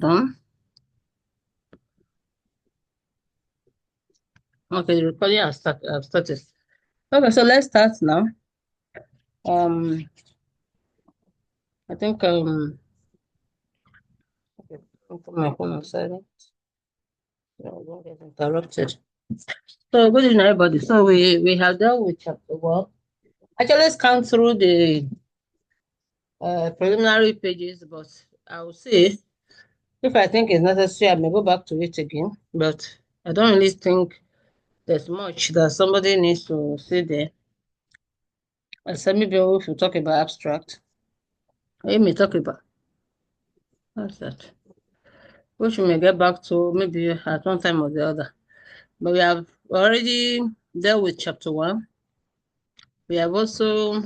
Done. Okay, the recording has started. Okay, so let's start now. I think okay, I'll put my phone on silent. So I won't get interrupted. So good evening, everybody. So we have dealt with chapter one. Actually, let's count through the preliminary pages, but I will say if I think it's necessary, I may go back to it again. But I don't really think there's much that somebody needs to say there. Except maybe if we talk about abstract. Let me talk about what's that? Which we may get back to maybe at one time or the other. But we have already dealt with chapter one. We have also,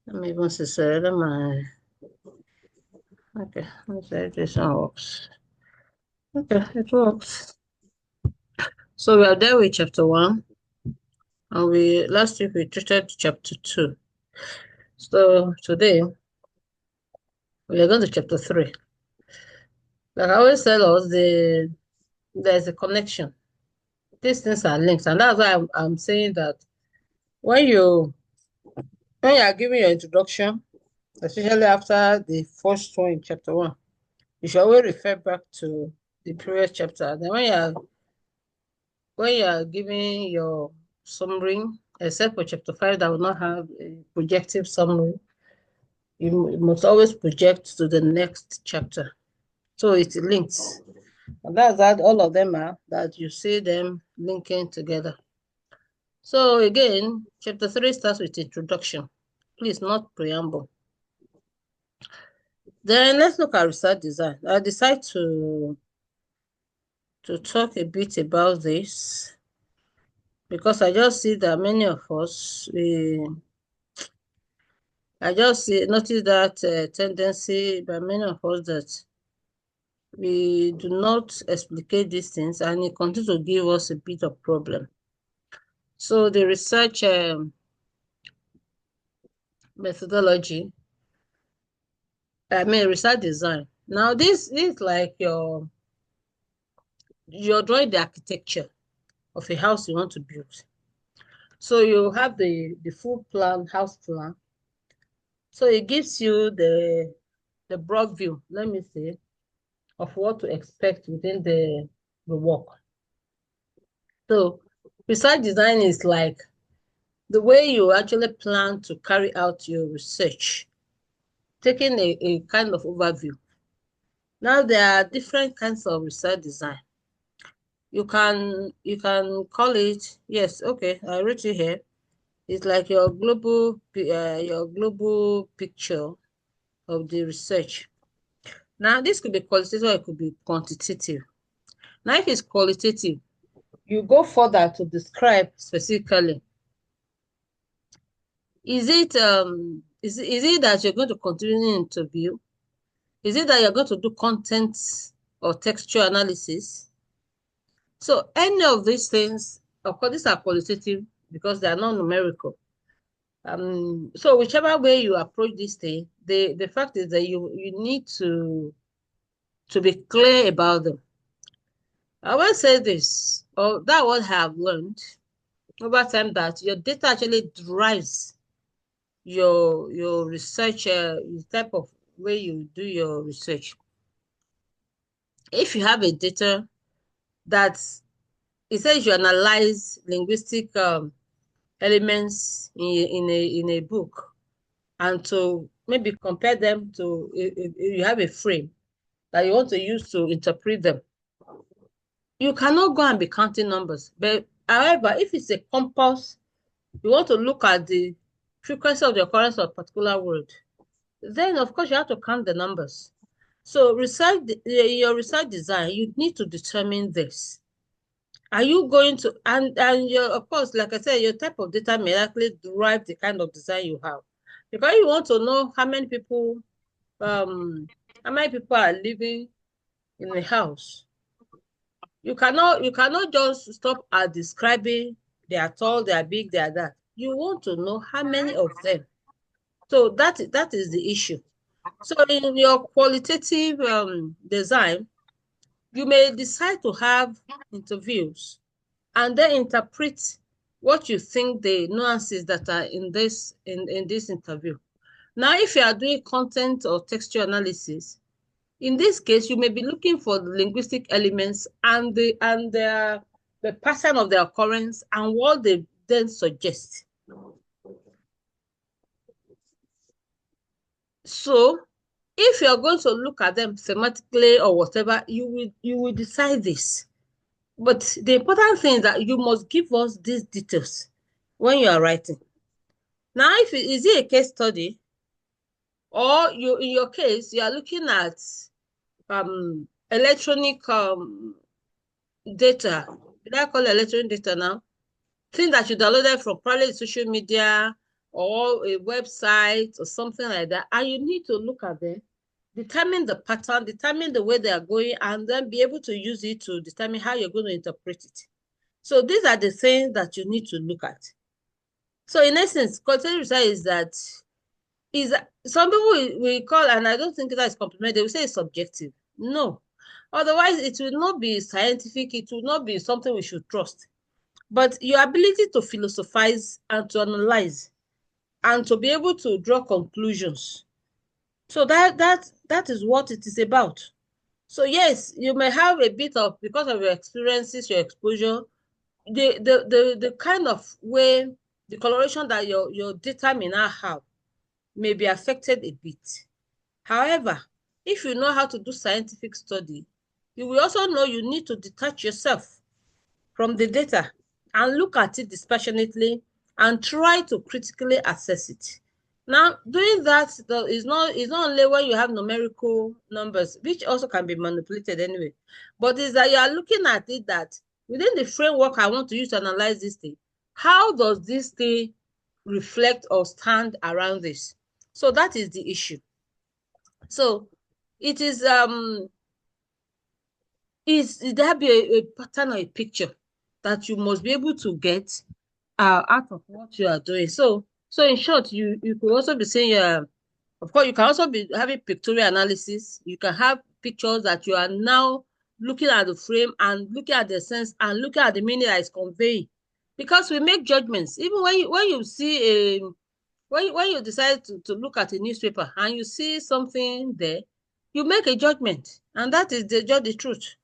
let me even say, okay, let's say this one works. Okay, it works. So we are there with chapter one, and last week we treated chapter two. So today we are going to chapter three. Like I always tell us, there's a connection. These things are linked, and that's why I'm saying that when you are giving your introduction, especially after the first one in chapter one, you should always refer back to the previous chapter. Then when you are giving your summary, except for chapter five that will not have a projective summary, you must always project to the next chapter. So it links. And that's that all of them are that you see them linking together. So again, chapter three starts with introduction. Please, not preamble. Then let's look at research design. I decide to talk a bit about this because I just see that many of us, I just notice that tendency by many of us that we do not explicate these things and it continues to give us a bit of problem. So the research methodology, research design. Now this is like you're drawing the architecture of a house you want to build. So you have the full plan, house plan. So it gives you the broad view, let me say, of what to expect within the work. So research design is like the way you actually plan to carry out your research, taking a kind of overview. Now there are different kinds of research design. You can call it, yes, okay, I wrote it here. It's like your global picture of the research. Now this could be qualitative or it could be quantitative. Now if it's qualitative, you go further to describe specifically. Is it that you're going to continue an interview? Is it that you're going to do content or textual analysis? So any of these things, of course, these are qualitative because they are not numerical. So whichever way you approach this thing, the fact is that you need to be clear about them. I will say this, or that what I have learned over time, that your data actually drives your research, the type of way you do your research. If you have a data that it says you analyze linguistic elements in a book, and to maybe compare them to you have a frame that you want to use to interpret them, you cannot go and be counting numbers. But however, if it's a compass, you want to look at the frequency of the occurrence of a particular word, then of course you have to count the numbers. So your research design, you need to determine this. Are you going to, and your, of course, like I said, your type of data may actually drive the kind of design you have. Because you want to know how many people are living in a house. You cannot just stop at describing they are tall, they are big, they are that. You want to know how many of them. So that is the issue. So in your qualitative design, you may decide to have interviews and then interpret what you think the nuances that are in this interview. Now, if you are doing content or textual analysis, in this case, you may be looking for the linguistic elements and the pattern of the occurrence and what they then suggest. So, if you're going to look at them thematically or whatever, you will decide this. But the important thing is that you must give us these details when you are writing. Now, is it a case study, or you in your case you are looking at electronic data. Did I call it electronic data now? Things that you downloaded from probably social media or a website or something like that, and you need to look at them, determine the pattern, determine the way they are going, and then be able to use it to determine how you're going to interpret it. So these are the things that you need to look at. So in essence, qualitative research is some people will call, and I don't think that is complimentary, they will say it's subjective. No. Otherwise, it will not be scientific, it will not be something we should trust. But your ability to philosophize and to analyze and to be able to draw conclusions. So that is what it is about. So yes, you may have a bit of, because of your experiences, your exposure, the kind of way, the coloration that your data may now have may be affected a bit. However, if you know how to do scientific study, you will also know you need to detach yourself from the data and look at it dispassionately and try to critically assess it. Now, doing that is not only when you have numerical numbers, which also can be manipulated anyway, but is that you are looking at it that within the framework I want to use to analyze this thing, how does this thing reflect or stand around this? So that is the issue. So it is there be a pattern or a picture that you must be able to get out of what you are doing. So in short, you could also be saying, of course, you can also be having pictorial analysis. You can have pictures that you are now looking at the frame and looking at the sense and looking at the meaning that is conveying. Because we make judgments. Even when you see when you decide to look at a newspaper and you see something there, you make a judgment. And that is just the truth.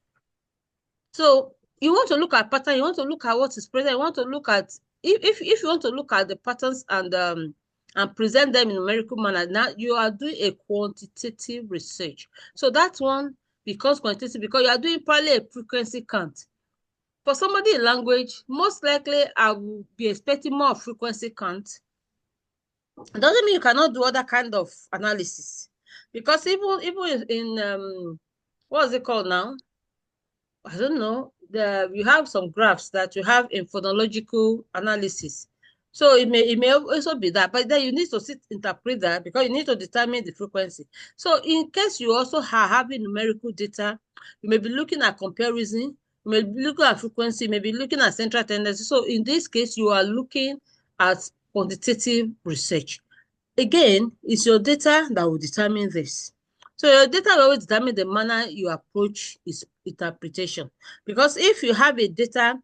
So you want to look at pattern, you want to look at what is present, you want to look at if you want to look at the patterns and present them in numerical manner, now you are doing a quantitative research. So that one becomes quantitative because you are doing probably a frequency count. For somebody in language, most likely I will be expecting more frequency count. It doesn't mean you cannot do other kind of analysis. Because even in what is it called now? I don't know. You have some graphs that you have in phonological analysis. So it may also be that, but then you need to interpret that because you need to determine the frequency. So in case you also are having numerical data, you may be looking at comparison, you may be looking at frequency, you may be looking at central tendency. So in this case, you are looking at quantitative research. Again, it's your data that will determine this. So your data will always determine the manner you approach its interpretation. Because if you have a data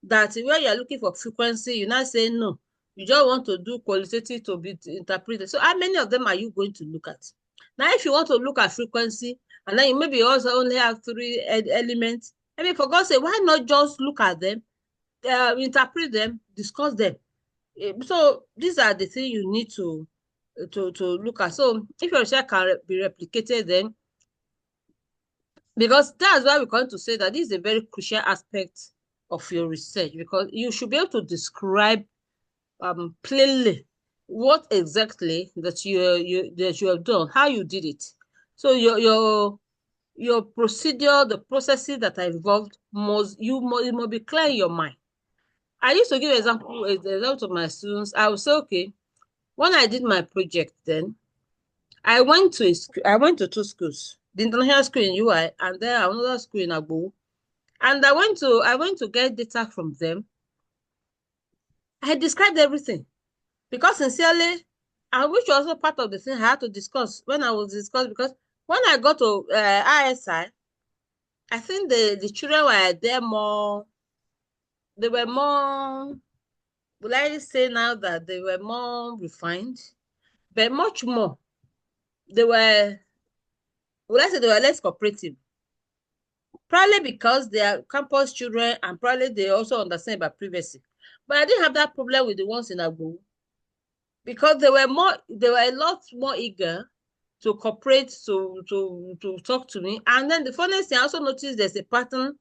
that where you're looking for frequency, you're not saying no, you just want to do qualitative to be interpreted. So how many of them are you going to look at? Now, if you want to look at frequency, and then you maybe also only have 3 elements, I mean, for God's sake, why not just look at them, interpret them, discuss them? So these are the things you need to look at. So if your research can be replicated, then because that's why we're going to say that this is a very crucial aspect of your research, because you should be able to describe plainly what exactly that you have done, how you did it. So your procedure, the processes that are involved it must be clear in your mind. I used to give example of my students. I would say, okay, when I did my project, then I went to 2 schools, the international school in UI and then another school in Agbo. And I went to get data from them. I described everything because sincerely, and which was also part of the thing I had to discuss when I was discussing, because when I got to ISI, I think the children were there more, they were more, will I say now that they were more refined, but much more. They were, will I say they were less cooperative? Probably because they are campus children and probably they also understand about privacy. But I didn't have that problem with the ones in Agbo because they were a lot more eager to cooperate, to talk to me. And then the funniest thing, I also noticed there's a pattern.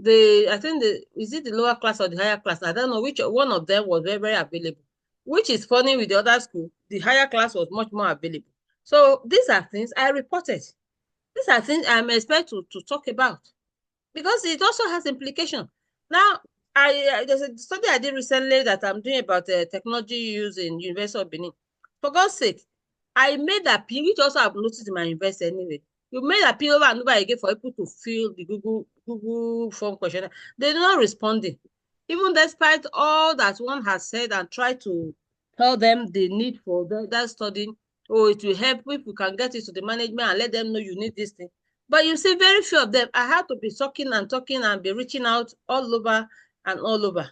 I think is it the lower class or the higher class? I don't know which one of them was very, very available. Which is funny with the other school, the higher class was much more available. So these are things I reported. These are things I'm expected to talk about because it also has implication. Now, there's a study I did recently that I'm doing about technology use in University of Benin. For God's sake, I made appeal, which also I've noticed in my university anyway. You made appeal over and over again for people to fill the Google form questionnaire. They're not responding. Even despite all that one has said and tried to tell them the need for that study, oh, it will help if we can get it to the management and let them know you need this thing. But you see, very few of them, I had to be talking and be reaching out all over and all over.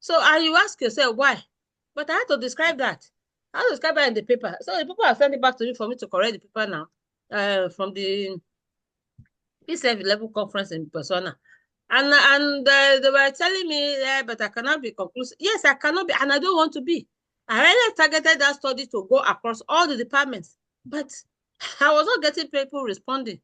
So and you ask yourself why? But I had to describe that. I had to describe that in the paper. So the people are sending back to me for me to correct the paper now. From the PCF level conference in Persona. And they were telling me, yeah, but I cannot be conclusive. Yes, I cannot be, and I don't want to be. I really targeted that study to go across all the departments, but I was not getting people responding.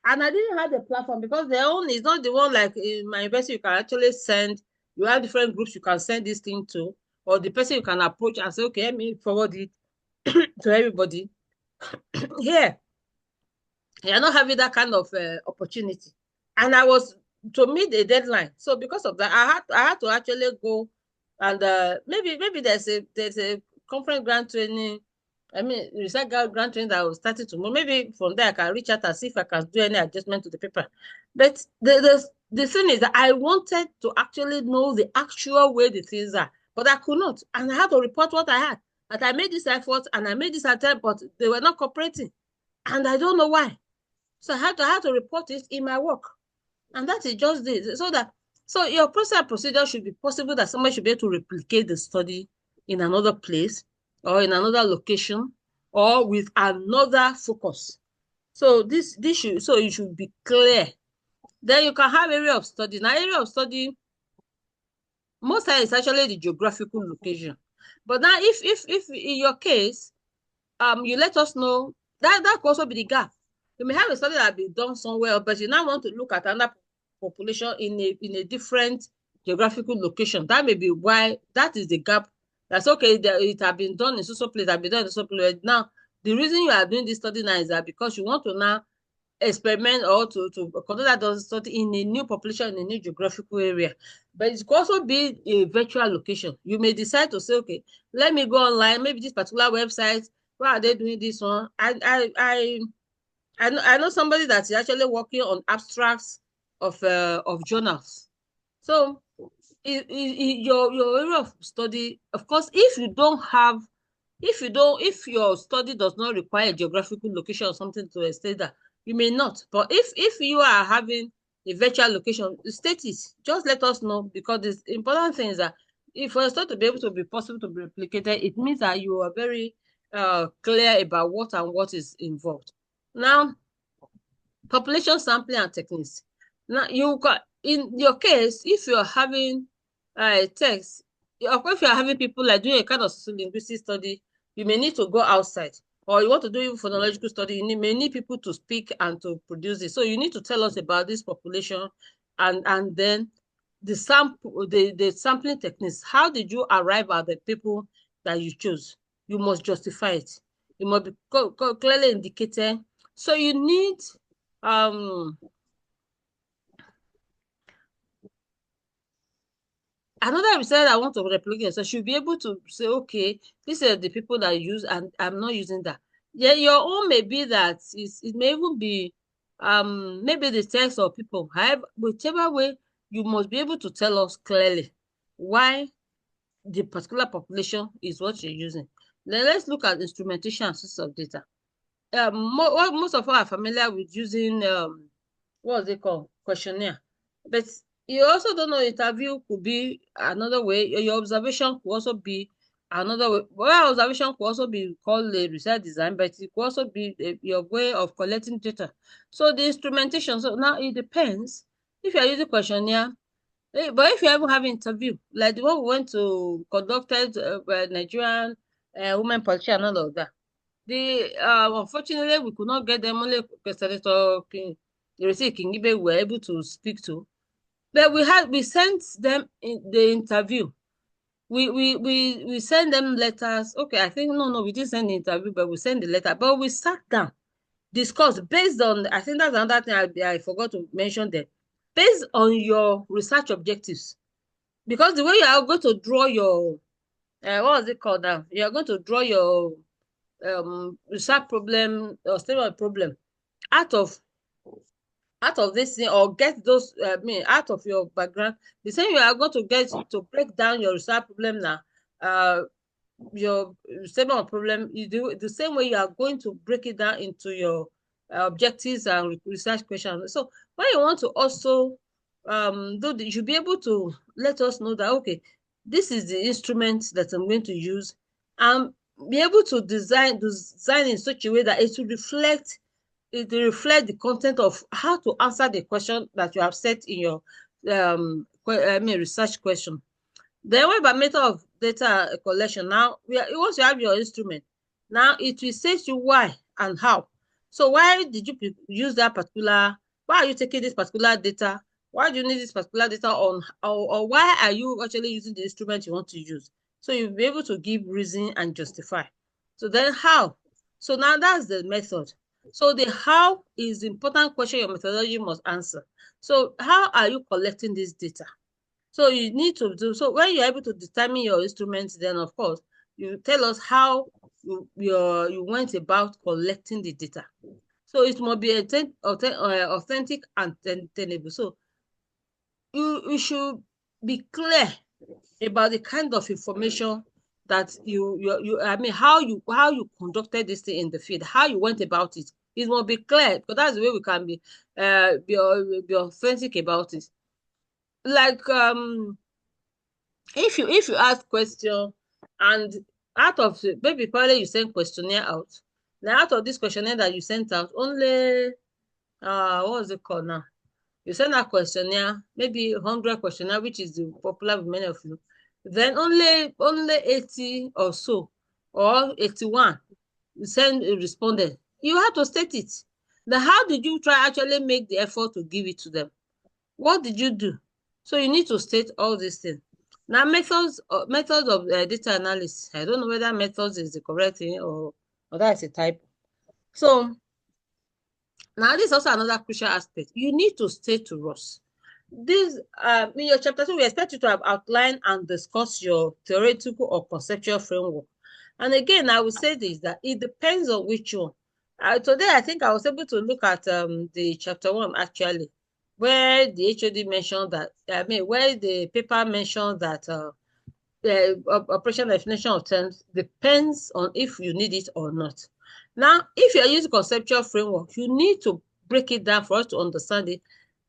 And I didn't have the platform because their own is not the one like in my university. You can actually send, you have different groups you can send this thing to, or the person you can approach and say, okay, let me forward it to everybody. Here, you're not having that kind of opportunity. And I was to meet a deadline. So because of that, I had to actually go and maybe there's a conference grant training. I mean, research grant training that I was starting to move. Maybe from there I can reach out and see if I can do any adjustment to the paper. But the thing is that I wanted to actually know the actual way the things are, but I could not. And I had to report what I had. That I made this effort and I made this attempt, but they were not cooperating. And I don't know why. So I had to report it in my work. And that is just this. So your process and procedure should be possible that somebody should be able to replicate the study in another place or in another location or with another focus. So so it should be clear. Then you can have area of study. Now, area of study, most times it's actually the geographical location. But now if in your case, you let us know that could also be the gap. You may have a study that been done somewhere, but you now want to look at another population in a different geographical location. That may be why that is the gap. That's okay. It has been done in so place, been done in so place. Now, the reason you are doing this study now is that because you want to now experiment or to conduct that study in a new population, in a new geographical area. But it could also be a virtual location. You may decide to say, okay, let me go online, maybe this particular website, why are they doing this one? I know somebody that's actually working on abstracts of journals. So your area of study, of course, if your study does not require a geographical location or something to state that, you may not. But if you are having a virtual location, state it. Just let us know, because the important thing is that if for a study to be able to be possible to be replicated, it means that you are very clear about what is involved. Now, population sampling and techniques. Now, in your case, if you're having text, of course, if you're having people like doing a kind of linguistic study, you may need to go outside. Or you want to do even phonological study, you may need people to speak and to produce it. So you need to tell us about this population and then the sampling techniques. How did you arrive at the people that you chose? You must justify it. It must be clearly indicated. So you need another research I want to replicate, so she'll be able to say, okay, these are the people that I use, and I'm not using that. Yeah, your own may be that it may even be maybe the text of people. However, whichever way, you must be able to tell us clearly why the particular population is what you're using. Then let's look at instrumentation and sources of data. Most of us are familiar with using what's it called? Questionnaire. But you also don't know interview could be another way. Your observation could also be another way. Well, observation could also be called a research design, but it could also be your way of collecting data. So the instrumentation, so now it depends. If you're using questionnaire, but if you ever have interview, like the one we went to conducted Nigerian women politician and all of that, the unfortunately we could not get them. Only Senator King, Kingibe were able to speak to, but we sent them in the interview. We sent them letters. Okay, I think no, we didn't send the interview, but we sent the letter. But we sat down, discussed based on. I think that's another thing I forgot to mention there. Based on your research objectives, because the way you are going to draw your what is it called now? You are going to draw your research problem or statement problem out of this thing, or get those out of your background. The same you are going to get to break down your research problem now. Your statement of problem, you do the same way you are going to break it down into your objectives and research questions. So when you want to also you should be able to let us know that, okay, this is the instrument that I'm going to use, and be able to design in such a way that it will reflect the content of how to answer the question that you have set in your research question. Then what about method of data collection? Now, once you have your instrument, now it will say to you why and how. So why did you use that particular, why are you taking this particular data? Why do you need this particular data on, or why are you actually using the instrument you want to use? So you'll be able to give reason and justify. So then how? So now that's the method. So the how is the important question your methodology must answer. So how are you collecting this data? So you need to do, so when you're able to determine your instruments, then of course, you tell us how you went about collecting the data. So it must be authentic and tenable. So you should be clear about the kind of information that how you conducted this thing in the field, how you went about it. It must be clear, because that's the way we can be authentic about it. Like if you ask question, and out of maybe probably you send questionnaire out. Now out of this questionnaire that you sent out, only what was it called now? You send a questionnaire, maybe 100 questionnaire, which is the popular with many of you. Then only 80 or so, or 81, you send a respondent. You have to state it. Now, how did you actually make the effort to give it to them? What did you do? So you need to state all these things. Now, methods of data analysis. I don't know whether methods is the correct thing, or that's a type. So now this is also another crucial aspect. You need to state to us. This in your chapter 2, we expect you to have outlined and discuss your theoretical or conceptual framework. And again, I would say this, that it depends on which one. Today, I think I was able to look at the chapter 1 actually, where the HOD mentioned that, where the paper mentioned that operation definition of terms depends on if you need it or not. Now, if you're using conceptual framework, you need to break it down for us to understand it.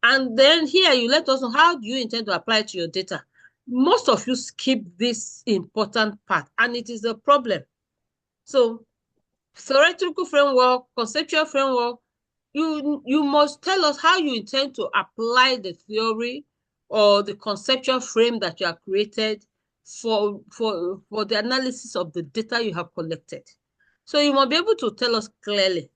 And then here you let us know how do you intend to apply it to your data. Most of you skip this important part, and it is a problem. So theoretical framework, conceptual framework, you must tell us how you intend to apply the theory or the conceptual frame that you have created for the analysis of the data you have collected. So you must be able to tell us clearly.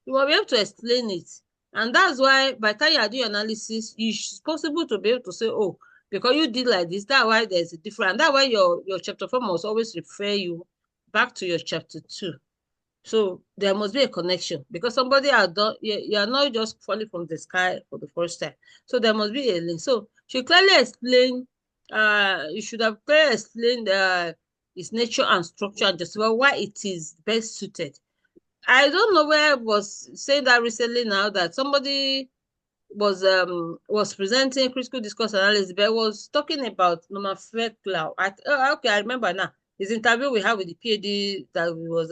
You must be able to explain it. And that's why by the time you are doing analysis, it's possible to be able to say, oh, because you did like this, that's why there's a difference. And that's why your chapter 4 must always refer you back to your chapter 2. So there must be a connection, because somebody has done, you are not just falling from the sky for the first time. So there must be a link. So you clearly explain, you should have clearly explained its nature and structure, and just why it is best suited. I don't know where I was saying that recently now, that somebody was presenting critical discourse analysis, but was talking about nomenclature. Okay, I remember now. His interview we had with the PhD that was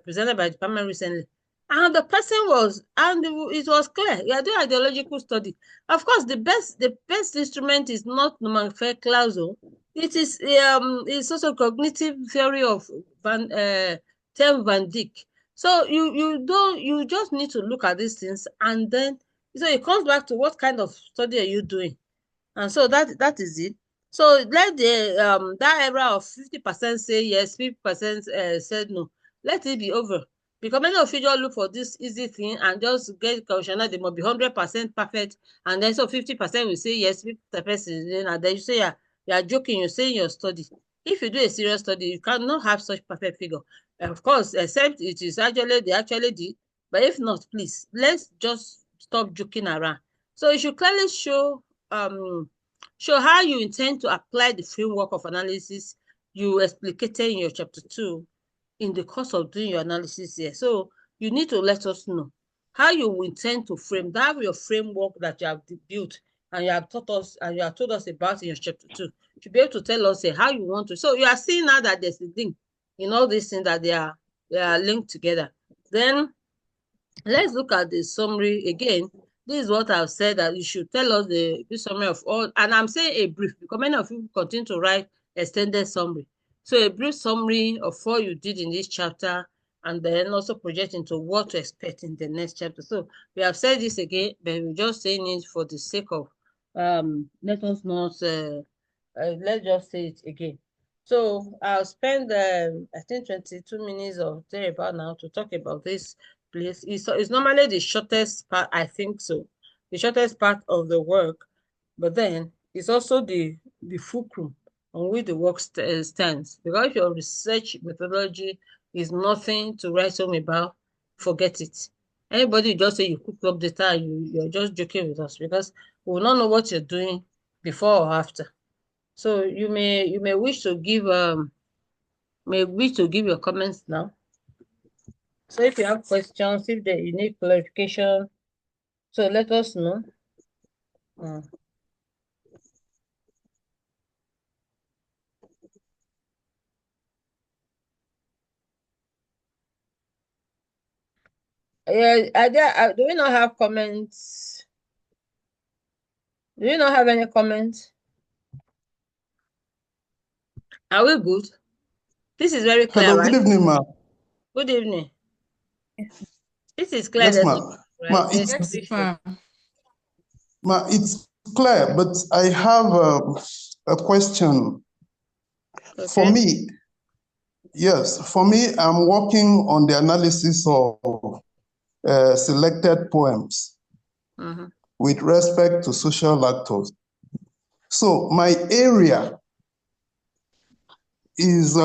presented by the department recently. And the person was, and it was clear, you are doing ideological study. Of course, the best instrument is not nomenclature. It is it's also cognitive theory of Tim Van Dyck. So you just need to look at these things, and then so it comes back to what kind of study are you doing, and so that is it. So let the that era of 50% say yes, 50% said no. Let it be over. Because many of you just look for this easy thing and just get questionnaire, they must be 100% perfect. And then so 50% will say yes, 50%, and then you say you're joking, you're saying your study. If you do a serious study, you cannot have such perfect figure. Of course, except it is actually, they actually did. But if not, please, let's just stop joking around. So you should clearly show how you intend to apply the framework of analysis you explicated in your chapter 2 in the course of doing your analysis here. So you need to let us know how you intend to frame that your framework that you have built and you have taught us and you have told us about in your chapter 2. You should be able to tell us how you want to. So you are seeing now that there's a link in all these things, that they are linked together. Then let's look at the summary again. This is what I've said, that you should tell us the summary of all, and I'm saying a brief because many of you continue to write extended summary. So a brief summary of what you did in this chapter, and then also project into what to expect in the next chapter. So we have said this again, but we're just saying it for the sake of let us not let's just say it again. So I'll spend I think 22 minutes or thereabout now to talk about this place. It's normally the shortest part, I think so, the shortest part of the work, but then it's also the fulcrum on which the work stands. Because if your research methodology is nothing to write home about, forget it. Anybody just say you cooked up data, you're just joking with us, because we will not know what you're doing before or after. So you may wish to give your comments now. So if you have questions, if you need clarification, so let us know. Yeah, do we not have comments? Do you not have any comments? Are we good? This is very clear, Hello, right? good evening, ma'am. Good evening. This is clear, Yes, there's ma'am. no, right? There's no issue. It's clear, but I have a question. For Okay. me, yes, for me, I'm working on the analysis of selected poems with respect to social actors. So is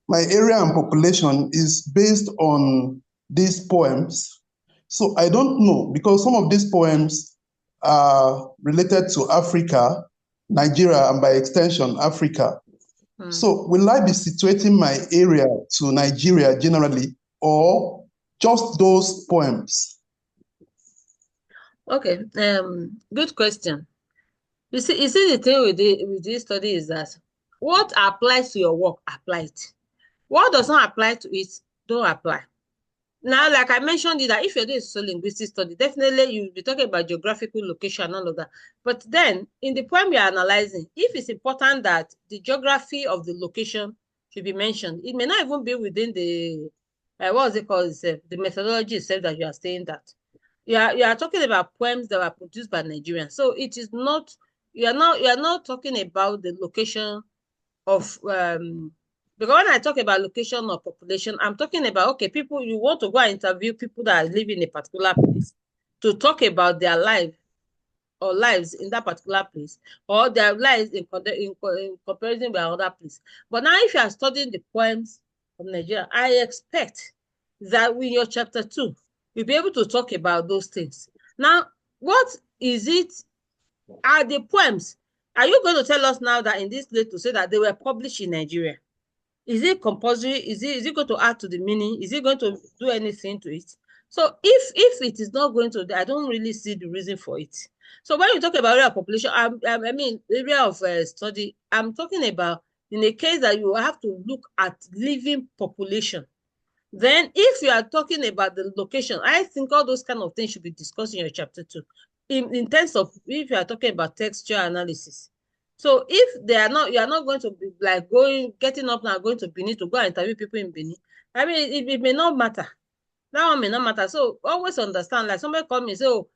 my area and population is based on these poems. So I don't know, because some of these poems are related to Africa, Nigeria, and by extension, Africa. So will I be situating my area to Nigeria generally, or just those poems? Okay. Good question. You see the thing with this study is that what applies to your work applies. What does not apply to it, don't apply. Now, like I mentioned, that if you're doing a sociolinguistic study, definitely you'll be talking about geographical location and all of that. But then, in the poem you're analyzing, if it's important that the geography of the location should be mentioned, it may not even be within the, what was it called itself, the methodology itself that you are saying that. You are talking about poems that were produced by Nigerians. So it is not, you are not talking about the location of because when I talk about location or population, I'm talking about, okay, people, you want to go and interview people that live in a particular place to talk about their life or lives in that particular place, or their lives in comparison with another place. But now if you are studying the poems of Nigeria, I expect that with your chapter 2, you'll be able to talk about those things. Now, what is it, are the poems, are you going to tell us now that in this place to say that they were published in Nigeria? Is it compulsory? Is it going to add to the meaning? Is it going to do anything to it? So if it is not going to, I don't really see the reason for it. So when you talk about area of population, I mean area of study, I'm talking about in a case that you have to look at living population. Then if you are talking about the location, I think all those kind of things should be discussed in your chapter 2. In terms of if you are talking about textual analysis. So if they are not, you are not going to be like getting up now, going to Benin to go and interview people in Benin. I mean, it may not matter. That one may not matter. So always understand, like somebody call me and say, oh,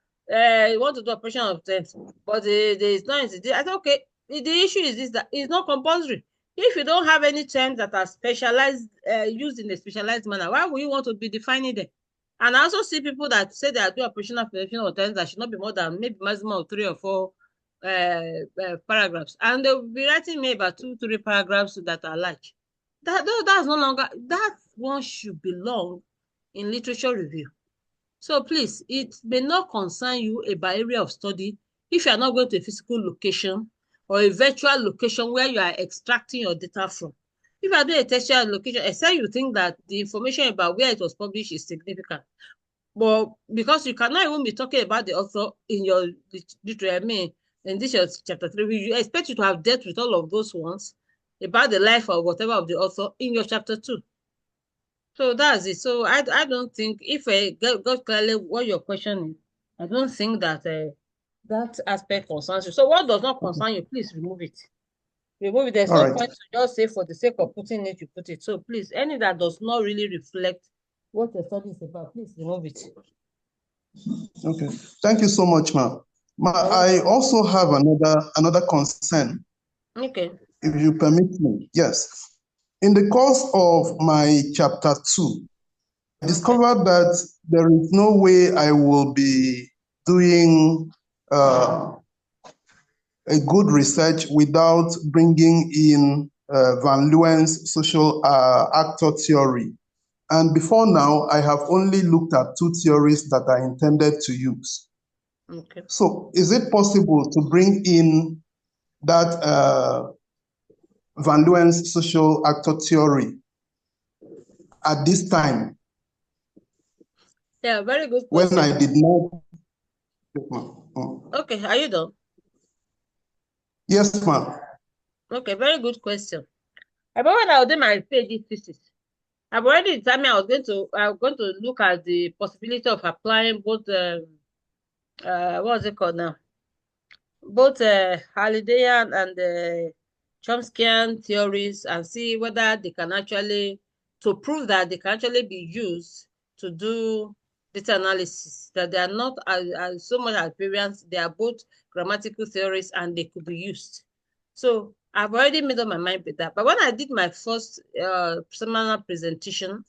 you want to do operation of terms, but there is no incident. I said, okay, the issue is this, that it's not compulsory. If you don't have any terms that are specialized, used in a specialized manner, why would you want to be defining them? And I also see people that say they are doing operational prevention of terms that should not be more than maybe maximum of 3 or 4 paragraphs. And they'll be writing me about 2, 3 paragraphs that are large. That's no longer, that one should belong in literature review. So please, it may not concern you about area of study if you are not going to a physical location or a virtual location where you are extracting your data from. If you are doing a textual location, except you think that the information about where it was published is significant. But because you cannot even be talking about the author in your literature, I mean, in this your chapter 3, we expect you to have dealt with all of those ones about the life or whatever of the author in your chapter 2. So that's it. So I don't think, if I got clearly what your question is, I don't think that that aspect concerns you. So what does not concern you, please remove it. Remove it. There's All no right. point to just say for the sake of putting it, you put it. So please, any that does not really reflect what the study is about, please remove it. Okay. Thank you so much, ma'am. I also have another concern, Okay. if you permit me. Yes. In the course of my chapter 2, I discovered that there is no way I will be doing a good research without bringing in Van Leeuwen's social actor theory. And before now, I have only looked at 2 theories that are intended to use. Okay. So is it possible to bring in that Van Leeuwen's social actor theory at this time? Yeah, very good When question. I did not. Okay, are you done? Yes, ma'am. Okay, very good question. I remember when I was doing my PhD thesis, I've already determined I was going to look at the possibility of applying both what's it called now? Both Hallidayan and Chomskyan theories, and see whether they can actually, to prove that they can actually be used to do data analysis, that they are not as so much at variance, they are both grammatical theories and they could be used. So I've already made up my mind with that. But when I did my first seminar presentation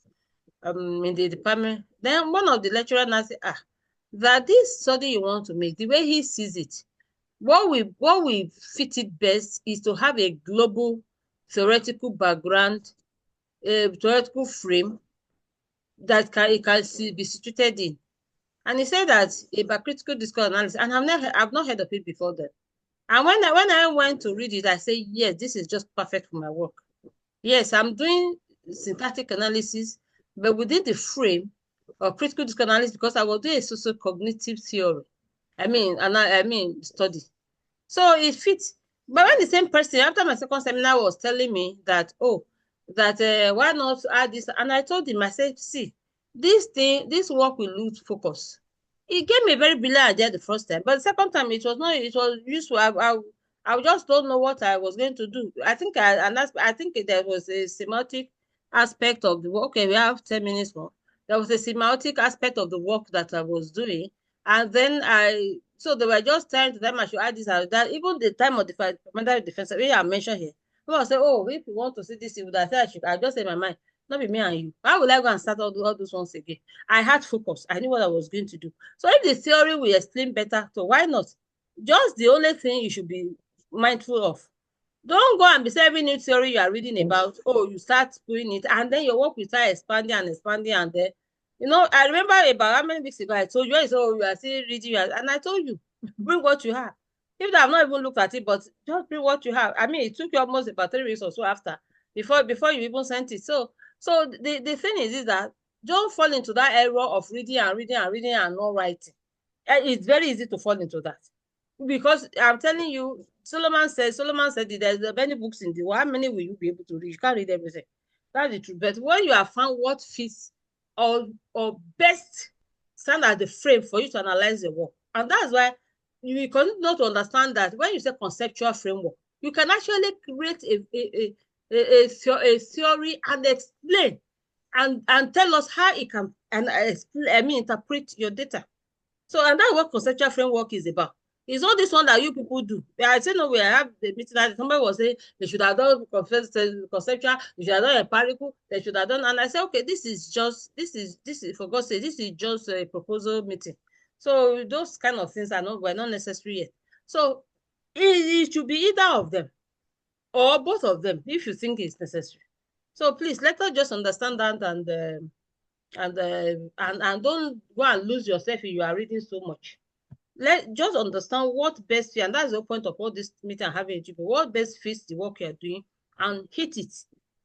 in the department, then one of the lecturers now said, that this study you want to make, the way he sees it, what we fit it best is to have a global theoretical background, a theoretical frame that it can be situated in. And he said that about critical discourse analysis, and I've not heard of it before then. And when I went to read it, I said, yes, this is just perfect for my work. Yes, I'm doing syntactic analysis, but within the frame of critical discourse analysis, because I was doing a socio-cognitive theory. I mean study. So it fits. But when the same person, after my second seminar, was telling me that, oh, that why not add this? And I told him, I said, see, this work will lose focus. He gave me a very brilliant idea the first time, but the second time it was not, it was useful. I just don't know what I was going to do. I think there was a semantic aspect of the work. Okay, we have 10 minutes more. There was a semantic aspect of the work that I was doing. And then so they were just trying to them I should add this and that. Even the time of the fundamental defense, which I mentioned here, people say, oh, if you want to see this, you would have said I just say in my mind, not be me and you. Why would I go and start all those ones again? I had focus. I knew what I was going to do. So if the theory will explain better, so why not? Just the only thing you should be mindful of. Don't go and be saying every new theory you are reading about, oh, you start doing it, and then your work will start expanding and expanding, and then, I remember about how many weeks ago I told you, I said, oh, you are still reading, and I told you, bring what you have. If I've not even looked at it, but just bring what you have. I mean, it took you almost about 3 weeks or so after, before you even sent it. So the thing is that don't fall into that error of reading and reading and reading and not writing. It's very easy to fall into that. Because I'm telling you, Solomon said there's many books in the world. How many will you be able to read? You can't read everything. That's the truth. But when you have found what fits or best stand as the frame for you to analyze your work, and that's why you continue to understand that when you say conceptual framework, you can actually create a theory and explain and tell us how it can and interpret your data. So, and that's what conceptual framework is about. It's not this one that you people do. I say no way. I have the meeting that somebody was saying they should have done conceptual, they should have done empirical, they should have done. And I say, okay, this is for God's sake, this is just a proposal meeting. So those kind of things were not necessary yet. So it should be either of them or both of them if you think it's necessary. So please let us just understand that and don't go and lose yourself if you are reading so much. Let just understand what best fits, and that's the point of all this meeting and having a what best fits the work you're doing and hit it.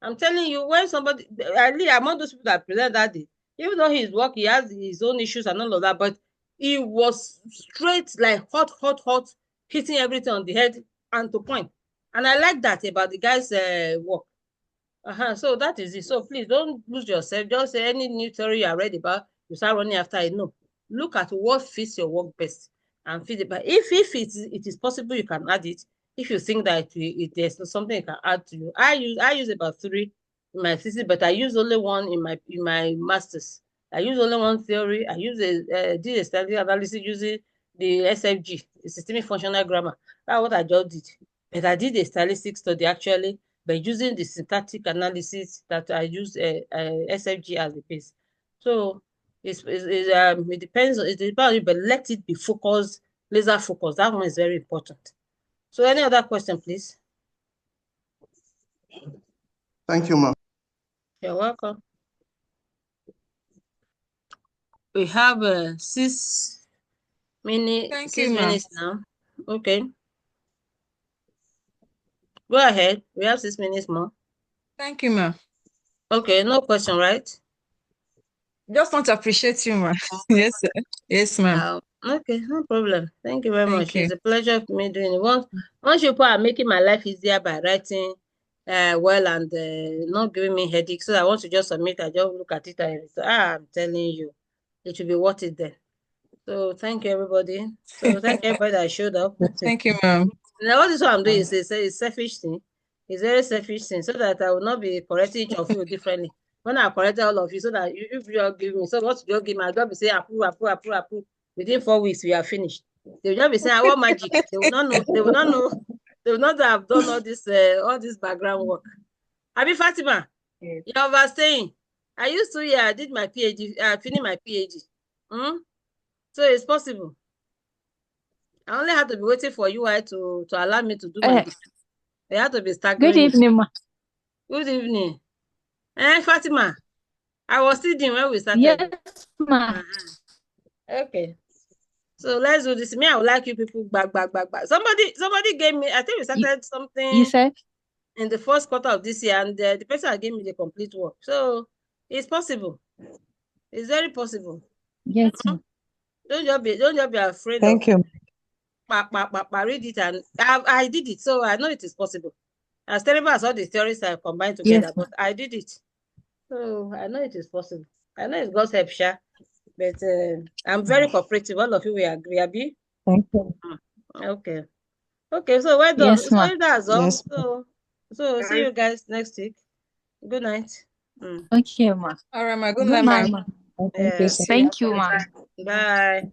I'm telling you, when somebody, at least among those people that present that day, even though his work, he has his own issues and all of that, but he was straight, like hot, hitting everything on the head and to point. And I like that about the guy's work. So that is it. So please don't lose yourself. Just say any new theory you read about, you start running after it. No. Look at what fits your work best and fit it. But if it is possible, you can add it. If you think that there's something you can add to you. I use about 3 in my thesis, but I use only one in my master's. I use only one theory. I did a static analysis using the SFG, the systemic functional grammar. That's what I just did. But I did a stylistic study actually by using the syntactic analysis that I use SFG as the base. So it depends on you, but let it be focused, laser focused. That one is very important. So any other question, please? Thank you, ma'am. You're welcome. We have 6 minutes. 6 minutes now. Okay. Go ahead. We have 6 minutes more. Thank you, ma'am. Okay, no question, right? Just want to appreciate you, ma'am. Yes, sir. Yes, ma'am. Okay, no problem. Thank you very much. You. It's a pleasure for me doing it. Once you are making my life easier by writing well and not giving me headache. So I want to just submit. I just look at it and I'm telling you, it should be worth it then. So thank you, everybody. So thank everybody that showed up. Thank you, ma'am. Now, what is what I'm doing is a selfish thing. It's very selfish thing, so that I will not be correcting each of you differently. When I correct all of you, so that if you all give me, so what you all give me, I'll just be saying approve. Within 4 weeks, we are finished. They will just be saying, I want magic. They will not know. They will not know. They will not have done all this background work. Abi Fatima, you're overstaying. I used to, I did my PhD, I finished my PhD. So it's possible. I only had to be waiting for UI to allow me to do my degree. They had to be staggering. Good evening, ma. Good evening. Fatima, I was sitting when we started. Yes, ma. Okay. So let's do this. Me, I would like you people back. Somebody gave me, I think we started something. You said? In the first quarter of this year, and the person gave me the complete work. So it's possible. It's very possible. Yes. Don't just be afraid. Thank you. Read it, and I did it, so I know it is possible. As terrible as all the theories are combined together, but I did it. So I know it is possible. I know it's God's help, sure, but I'm very cooperative. All of you will agree, Abi? Thank you. Okay. Okay, so well done. Yes, ma. So that's all. Yes. So see you guys next week. Good night. Okay, ma. All right, ma. Good night, ma. Yeah. Thank you, ma. Bye.